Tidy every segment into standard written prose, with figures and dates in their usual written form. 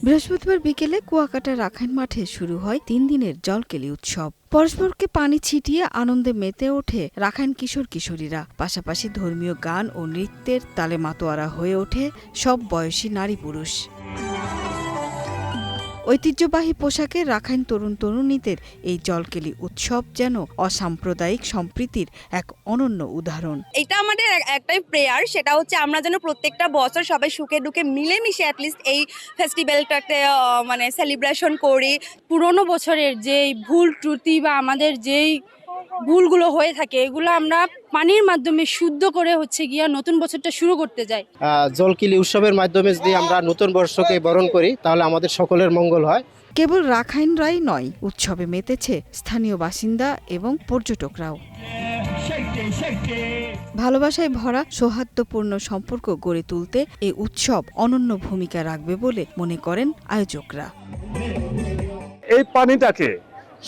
বৃহস্পতিবার বিকেলে কুয়াকাটা রাখাইন মাঠে শুরু হয় ৩ দিনের জলকেলি উৎসব। পরস্পরকে পানি ছিটিয়ে আনন্দে মেতে ওঠে রাখাইন কিশোর কিশোরীরা। পাশাপাশি ধর্মীয় গান ও নৃত্যের তালে মাতোয়ারা হয়ে ওঠে সব বয়সী নারী পুরুষ। ঐতিহ্যবাহী পোশাকে রাখাইন তরুণ তরুণীদের এই জলকেলি উৎসব যেন অসাম্প্রদায়িক সম্প্রীতির এক অনন্য উদাহরণ। এটা আমাদের একটাই প্রেয়ার, সেটা হচ্ছে আমরা যেন প্রত্যেকটা বছর সবাই সুখে দুঃখে মিলেমিশে অ্যাটলিস্ট এই ফেস্টিভ্যালটাতে মানে সেলিব্রেশন করি। পুরোনো বছরের যেই ভুল ত্রুটি বা আমাদের যেই ভুলগুলো হয়ে থাকে এগুলো আমরা পানির মাধ্যমে শুদ্ধ করে গিয়া নতুন বছরটা শুরু করতে যাই। জলকিলি উৎসবের মাধ্যমে যদি আমরা নতুন বর্ষকে বরণ করি তাহলে আমাদের সকলের মঙ্গল হয়। কেবল রাখাইনরাই নয়, উৎসবে মেতেছে স্থানীয় বাসিন্দা এবং পর্যটকরাও। ভালোবাসায় ভরা সৌহার্দ্যপূর্ণ সম্পর্ক গড়ে তুলতে এই উৎসব অনন্য ভূমিকা রাখবে বলে মনে করেন আয়োজকরা। এই পানিটাকে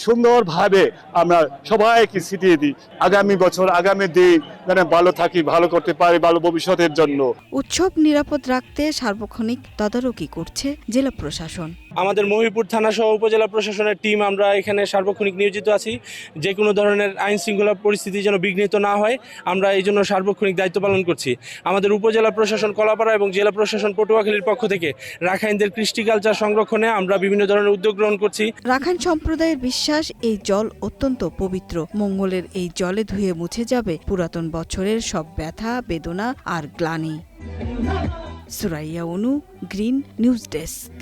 সুন্দরভাবে আমরা সবাইকে ছিটিয়ে দিই, আগামী বছর আগামী দিন যেন ভালো থাকি, ভালো করতে পারি, ভালো ভবিষ্যতের জন্য। উৎসব নিরাপদ রাখতে সার্বক্ষণিক তদারকি করছে জেলা প্রশাসন। আমাদের মহিপুর থানা সহ উপজেলা প্রশাসনের টিম আমরা এখানে সার্বক্ষণিক নিয়োজিত আছি। যে কোনো ধরনের আইন শৃঙ্খলা পরিস্থিতি যেন বিঘ্নিত না হয়, আমরা এই জন্য সার্বক্ষণিক দায়িত্ব পালন করছি। আমাদের উপজেলা প্রশাসন কলাপাড়া এবং জেলা প্রশাসন পটুয়াখালীর পক্ষ থেকে রাখাইনদের কৃষ্টি কালচার সংরক্ষণে আমরা বিভিন্ন ধরনের উদ্যোগ গ্রহণ করছি। রাখাইন সম্প্রদায়ের বিশ্বাস, এই জল অত্যন্ত পবিত্র। মঙ্গলের এই জলে ধুয়ে মুছে যাবে পুরাতন বছরের সব ব্যথা, বেদনা আর গ্লানি। সুরাইয়া অনু, গ্রিন নিউজ ডেস্ক।